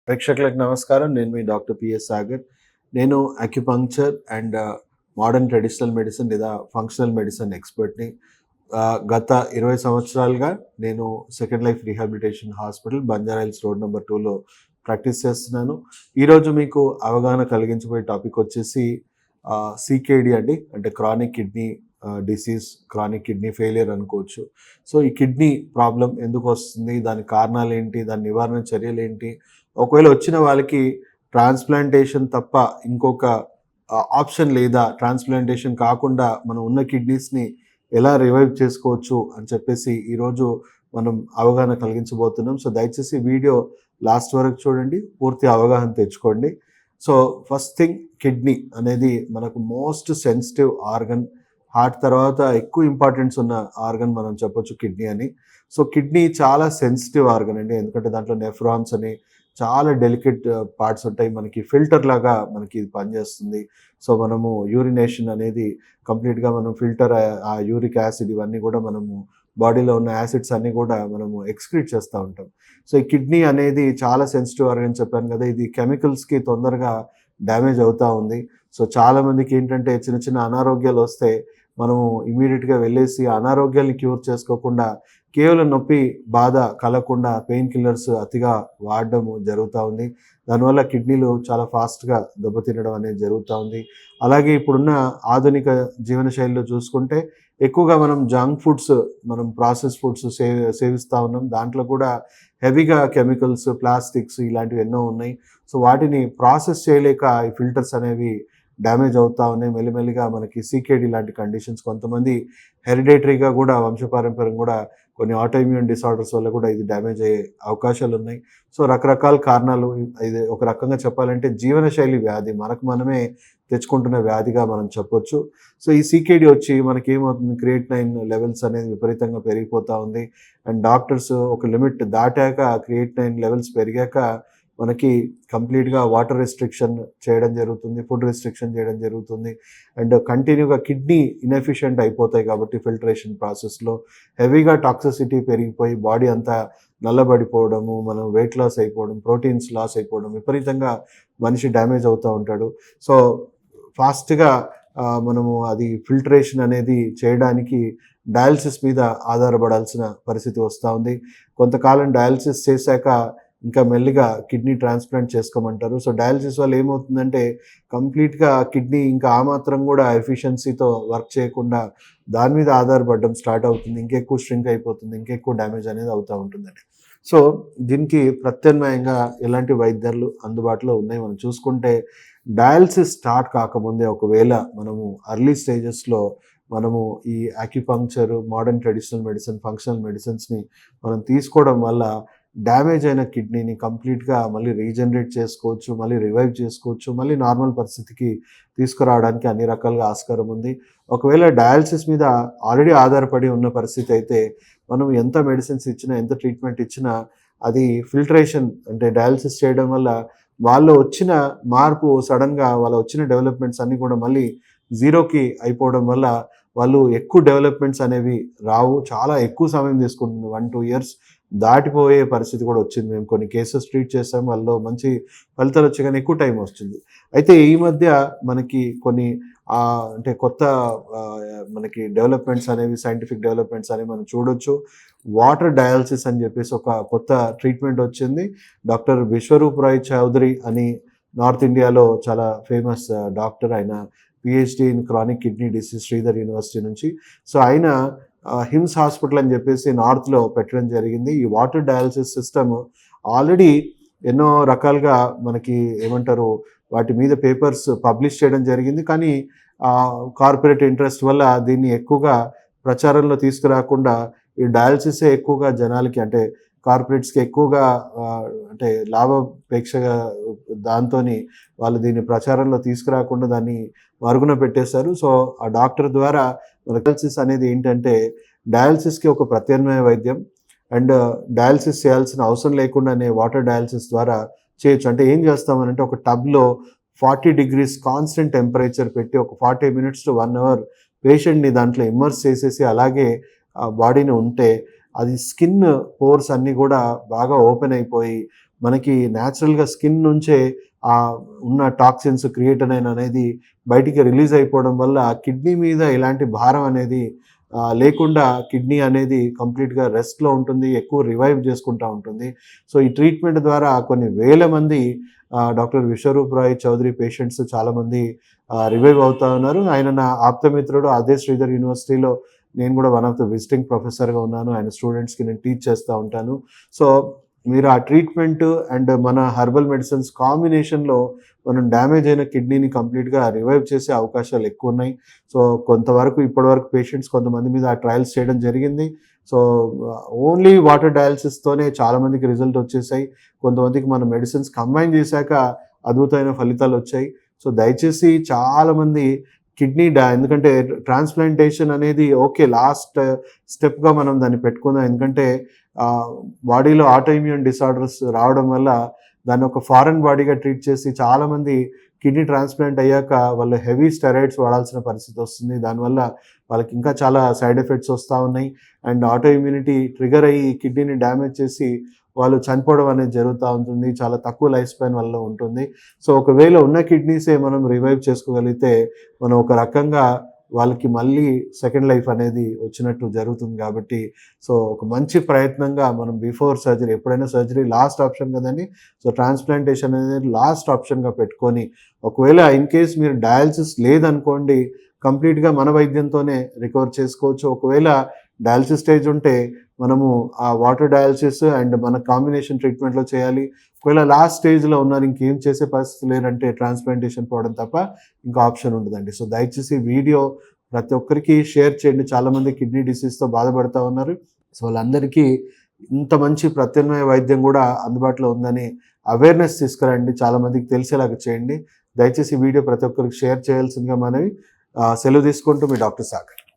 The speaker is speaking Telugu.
ప్రేక్షకులకు నమస్కారం. నేను మీ డాక్టర్ పిఎస్ సాగర్. నేను acupuncture and modern traditional medicine లేదా ఫంక్షనల్ మెడిసిన్ ఎక్స్పర్ట్‌ని. గత 20 సంవత్సరాలుగా నేను second life rehabilitation hospital Banjara Hills road number 2లో ప్రాక్టీస్ చేస్తున్నాను. ఈరోజు మీకు అవగాహన కలిగించబోయే టాపిక్ వచ్చేసి సీకేడీ అండి. అంటే chronic kidney disease, chronic kidney failure అనుకోవచ్చు. సో ఈ కిడ్నీ ప్రాబ్లమ్ ఎందుకొస్తుంది? దాని కారణాలేంటి? దాని నివారణ చర్యలేంటి? ఒకవేళ వచ్చిన వాళ్ళకి ట్రాన్స్‌ప్లాంటేషన్ తప్ప ఇంకొక ఆప్షన్ లేదా? ట్రాన్స్‌ప్లాంటేషన్ కాకుండా మనం ఉన్న కిడ్నీస్‌ని ఎలా రివైవ్ చేసుకోవచ్చు అని చెప్పేసి ఈరోజు మనం అవగాహన కలిగించబోతున్నాం. సో దయచేసి వీడియో లాస్ట్ వరకు చూడండి. పూర్తి అవగాహన తెచ్చుకోండి. సో ఫస్ట్ థింగ్, కిడ్నీ అనేది మనకు మోస్ట్ సెన్సిటివ్ ఆర్గన్. హార్ట్ తర్వాత ఎక్కువ ఇంపార్టెన్స్ ఉన్న ఆర్గన్ మనం చెప్పొచ్చు కిడ్నీ అని. సో కిడ్నీ చాలా సెన్సిటివ్ ఆర్గన్ అండి. ఎందుకంటే దాంట్లో నెఫ్రాన్స్ అని చాలా డెలికేట్ పార్ట్స్ ఉంటాయి. మనకి ఫిల్టర్ లాగా మనకి ఇది పనిచేస్తుంది. సో మనము యూరినేషన్ అనేది కంప్లీట్‌గా మనం ఫిల్టర్ ఆ యూరిక్ యాసిడ్ ఇవన్నీ కూడా మనము బాడీలో ఉన్న యాసిడ్స్ అన్నీ కూడా మనము ఎక్స్‌క్రీట్ చేస్తూ ఉంటాం. సో ఈ కిడ్నీ అనేది చాలా సెన్సిటివ్ ఆర్గన్ చెప్పాను కదా! ఇది కెమికల్స్‌కి తొందరగా డ్యామేజ్ అవుతా ఉంది. సో చాలామందికి ఏంటంటే చిన్న చిన్న అనారోగ్యాలు వస్తే మనము ఇమ్మీడియేట్‌గా వెళ్ళేసి అనారోగ్యాల్ని క్యూర్ చేసుకోకుండా కేవలం నొప్పి, బాధ కలగకుండా పెయిన్ కిల్లర్స్ అతిగా వాడడము జరుగుతూ ఉంది. దానివల్ల కిడ్నీలు చాలా ఫాస్ట్‌గా దెబ్బతినడం అనేది జరుగుతూ ఉంది. అలాగే ఇప్పుడున్న ఆధునిక జీవనశైలిలో చూసుకుంటే ఎక్కువగా మనం జంక్ ఫుడ్స్, మనం ప్రాసెస్ ఫుడ్స్ సేవిస్తూ ఉన్నాం. దాంట్లో కూడా హెవీగా కెమికల్స్, ప్లాస్టిక్స్ ఇలాంటివి ఎన్నో ఉన్నాయి. సో వాటిని ప్రాసెస్ చేయలేక ఈ ఫిల్టర్స్ అనేవి డ్యామేజ్ అవుతా ఉన్నాయి. మెల్లిమెల్లిగా మనకి సీకేడీ లాంటి కండిషన్స్, కొంతమంది హెరిడేటరీగా కూడా వంశపారంపర్యం కూడా కొన్ని ఆటోఇమ్యూన్ డిసార్డర్స్ వల్ల కూడా ఇది డ్యామేజ్ అయ్యే అవకాశాలున్నాయి. సో రకరకాల కారణాలు. ఇది ఒక రకంగా చెప్పాలంటే జీవనశైలి వ్యాధి. మనకు మనమే తెచ్చుకుంటున్న వ్యాధిగా మనం చెప్పొచ్చు. సో ఈ సీకేడీ వచ్చి మనకేమవుతుంది, క్రియేటినైన్ లెవెల్స్ అనేది విపరీతంగా పెరిగిపోతూ ఉంది. అండ్ డాక్టర్స్ ఒక లిమిట్ దాటాక క్రియేటినైన్ లెవెల్స్ పెరిగాక మనకి కంప్లీట్‌గా వాటర్ రెస్ట్రిక్షన్ చేయడం జరుగుతుంది. ఫుడ్ రెస్ట్రిక్షన్ చేయడం జరుగుతుంది. అండ్ కంటిన్యూగా కిడ్నీ ఇన్ఎఫిషియంట్ అయిపోతాయి కాబట్టి ఫిల్టరేషన్ ప్రాసెస్‌లో హెవీగా టాక్సిసిటీ పెరిగిపోయి బాడీ అంతా నల్లబడిపోవడము, మనం వెయిట్ లాస్ అయిపోవడం, ప్రోటీన్స్ లాస్ అయిపోవడం, విపరీతంగా మనిషి డ్యామేజ్ అవుతూ ఉంటాడు. సో ఫాస్ట్‌గా మనము అది ఫిల్టరేషన్ అనేది చేయడానికి డయాలిసిస్ మీద ఆధారపడాల్సిన పరిస్థితి వస్తూ ఉంది. కొంతకాలం డయాలిసిస్ చేశాక ఇంకా మెల్లిగా కిడ్నీ ట్రాన్స్‌ప్లాంట్ చేసుకోమంటారు. సో డయాలిసిస్ వల్ల ఏమవుతుందంటే కంప్లీట్‌గా కిడ్నీ ఇంకా ఆ మాత్రం కూడా ఎఫిషియన్సీతో వర్క్ చేయకుండా దాని మీద ఆధారపడడం స్టార్ట్ అవుతుంది. ఇంకెక్కువ స్ట్రింక్ అయిపోతుంది. ఇంకెక్కువ డ్యామేజ్ అనేది అవుతా ఉంటుందండి. సో దీనికి ప్రత్యామ్నాయంగా ఎలాంటి వైద్యాలు అందుబాటులో ఉన్నాయి మనం చూసుకుంటే, డయాలిసిస్ స్టార్ట్ కాకముందే ఒకవేళ మనము ఎర్లీ స్టేజెస్‌లో మనము ఈ acupuncture, modern traditional medicine, functional మెడిసిన్స్‌ని మనం తీసుకోవడం వల్ల డ్యామేజ్ అయిన కిడ్నీని కంప్లీట్‌గా మళ్ళీ రీజనరేట్ చేసుకోవచ్చు, మళ్ళీ రివైవ్ చేసుకోవచ్చు, మళ్ళీ నార్మల్ పరిస్థితికి తీసుకురావడానికి అన్ని రకాలుగా ఆస్కారం ఉంది. ఒకవేళ డయాలిసిస్ మీద ఆల్రెడీ ఆధారపడి ఉన్న పరిస్థితి అయితే మనం ఎంత మెడిసిన్స్ ఇచ్చినా, ఎంత ట్రీట్మెంట్ ఇచ్చినా అది ఫిల్టరేషన్ అంటే డయాలిసిస్ చేయడం వల్ల వాళ్ళు వచ్చిన మార్పు సడెన్‌గా వాళ్ళ వచ్చిన డెవలప్‌మెంట్స్ అన్నీ కూడా మళ్ళీ జీరోకి అయిపోవడం వల్ల వాళ్ళు ఎక్కువ డెవలప్‌మెంట్స్ అనేవి రావు. చాలా ఎక్కువ సమయం తీసుకుంటుంది. 1, 2 ఇయర్స్ దాటిపోయే పరిస్థితి కూడా వచ్చింది. మేము కొన్ని కేసెస్ ట్రీట్ చేసాం. వాళ్ళలో మంచి ఫలితాలు వచ్చాయి కానీ ఎక్కువ టైం వస్తుంది. అయితే ఈ మధ్య మనకి కొన్ని అంటే కొత్త మనకి డెవలప్‌మెంట్స్ అనేవి, సైంటిఫిక్ డెవలప్‌మెంట్స్ అనేవి మనం చూడొచ్చు. వాటర్ డయాలిసిస్ అని చెప్పేసి ఒక కొత్త ట్రీట్మెంట్ వచ్చింది. డాక్టర్ విశ్వరూప్ రాయ్ చౌదరి అని నార్త్ ఇండియాలో చాలా ఫేమస్ డాక్టర్. ఆయన PhD in chronic kidney disease Sridhar university నుంచి. సో ఆయన హిమ్స్ హాస్పిటల్ అని చెప్పేసి నార్త్‌లో పెట్టడం జరిగింది. ఈ వాటర్ డయాలిసిస్ సిస్టమ్ ఆల్రెడీ ఎన్నో రకాలుగా మనకి ఏమంటారు, వాటి మీద పేపర్స్ పబ్లిష్ చేయడం జరిగింది. కానీ కార్పొరేట్ ఇంట్రెస్ట్ వల్ల దీన్ని ఎక్కువగా ప్రచారంలో తీసుకురాకుండా ఈ డయాలిసిసే ఎక్కువగా జనాలకి అంటే కార్పొరేట్స్‌కి ఎక్కువగా అంటే లాభాపేక్షగా దాంతోని వాళ్ళు దీన్ని ప్రచారంలో తీసుకురాకుండా దాన్ని మరుగున పెట్టేశారు. సో ఆ డాక్టర్ ద్వారా డయాలిసిస్ అనేది ఏంటంటే డయాలిసిస్‌కి ఒక ప్రత్యామ్నాయ వైద్యం. అండ్ డయాలిసిస్ చేయాల్సిన అవసరం లేకుండానే వాటర్ డయాలిసిస్ ద్వారా చేయొచ్చు. అంటే ఏం చేస్తామనంటే ఒక టబ్‌లో 40 డిగ్రీస్ కాన్స్టెంట్ టెంపరేచర్ పెట్టి ఒక 40 మినిట్స్ టు 1 అవర్ పేషెంట్‌ని దాంట్లో ఇమ్మర్స్ చేసేసి అలాగే బాడీని ఉంటే అది స్కిన్ పోర్స్ అన్నీ కూడా బాగా ఓపెన్ అయిపోయి మనకి న్యాచురల్గా స్కిన్ నుంచే ఆ ఉన్న టాక్సిన్స్ క్రియేటినైన్ అనేది బయటికి రిలీజ్ అయిపోవడం వల్ల కిడ్నీ మీద ఎలాంటి భారం అనేది లేకుండా కిడ్నీ అనేది కంప్లీట్గా రెస్ట్లో ఉంటుంది, ఎక్కువ రివైవ్ చేసుకుంటూ ఉంటుంది. సో ఈ ట్రీట్మెంట్ ద్వారా కొన్ని వేల మంది డాక్టర్ విశ్వరూప్ రాయ్ చౌదరి పేషెంట్స్ చాలామంది రివైవ్ అవుతా ఉన్నారు. ఆయన నా ఆప్తమిత్రుడు, అదే శ్రీధర్ యూనివర్సిటీలో నేను కూడా వన్ ఆఫ్ ద విజిటింగ్ ప్రొఫెసర్గా ఉన్నాను. ఆయన స్టూడెంట్స్కి నేను టీచ్ చేస్తూ ఉంటాను. సో మీరు ఆ ట్రీట్మెంట్ అండ్ మన హెర్బల్ మెడిసిన్స్ కాంబినేషన్లో మనం డ్యామేజ్ అయిన కిడ్నీని కంప్లీట్గా రివైవ్ చేసే అవకాశాలు ఎక్కువ ఉన్నాయి. సో కొంతవరకు ఇప్పటివరకు పేషెంట్స్ కొంతమంది మీద ఆ ట్రయల్స్ చేయడం జరిగింది. సో ఓన్లీ వాటర్ డయాలసిస్తోనే చాలామందికి రిజల్ట్ వచ్చేసాయి. కొంతమందికి మన మెడిసిన్స్ కంబైన్ చేశాక అద్భుతమైన ఫలితాలు వచ్చాయి. సో దయచేసి చాలామంది ఎందుకంటే ట్రాన్స్ప్లాంటేషన్ అనేది ఓకే లాస్ట్ స్టెప్గా మనం దాన్ని పెట్టుకుందాం. ఎందుకంటే బాడీలో ఆటోఇమ్యూన్ డిసార్డర్స్ రావడం వల్ల దాన్ని ఒక ఫారెన్ బాడీగా ట్రీట్ చేసి చాలామంది కిడ్నీ ట్రాన్స్ప్లాంట్ అయ్యాక వాళ్ళు హెవీ స్టెరాయిడ్స్ వాడాల్సిన పరిస్థితి వస్తుంది. దానివల్ల వాళ్ళకి ఇంకా చాలా సైడ్ ఎఫెక్ట్స్ వస్తూ ఉన్నాయి. అండ్ ఆటోఇమ్యూనిటీ ట్రిగర్ అయ్యి కిడ్నీని డ్యామేజ్ చేసి వాళ్ళు చనిపోవడం అనేది జరుగుతూ ఉంటుంది. చాలా తక్కువ లైఫ్ స్పాన్ వల్ల ఉంటుంది. సో ఒకవేళ ఉన్న కిడ్నీసే మనం రివైవ్ చేసుకోగలిగితే మనం ఒక రకంగా వాళ్ళకి మళ్ళీ సెకండ్ లైఫ్ అనేది వచ్చినట్టు జరుగుతుంది. కాబట్టి సో ఒక మంచి ప్రయత్నంగా మనం బిఫోర్ సర్జరీ, ఎప్పుడైనా సర్జరీ లాస్ట్ ఆప్షన్ కదండి. సో ట్రాన్స్ప్లాంటేషన్ అనేది లాస్ట్ ఆప్షన్గా పెట్టుకొని, ఒకవేళ ఇన్ కేస్ మీరు డయాలసిస్ లేదనుకోండి, కంప్లీట్గా మన వైద్యంతోనే రికవర్ చేసుకోవచ్చు. ఒకవేళ డయాలసిస్ స్టేజ్ ఉంటే మనము ఆ వాటర్ డయాలసిస్ అండ్ మన కాంబినేషన్ ట్రీట్మెంట్లో చేయాలి. ఒకవేళ లాస్ట్ స్టేజ్లో ఉన్నారు, ఇంకేం చేసే పరిస్థితి లేదంటే ట్రాన్స్ప్లాంటేషన్ పోవడం తప్ప ఇంకా ఆప్షన్ ఉండదండి. సో దయచేసి వీడియో ప్రతి ఒక్కరికి షేర్ చేయండి. చాలామంది కిడ్నీ డిసీజ్తో బాధపడుతూ ఉన్నారు. సో వాళ్ళందరికీ ఇంత మంచి ప్రత్యామ్నాయ వైద్యం కూడా అందుబాటులో ఉందని అవేర్నెస్ తీసుకురండి, చాలామందికి తెలిసేలాగా చేయండి. దయచేసి వీడియో ప్రతి ఒక్కరికి షేర్ చేయాల్సిందిగా మనవి. సెలవు తీసుకుంటూ మీ డాక్టర్ సాగర్.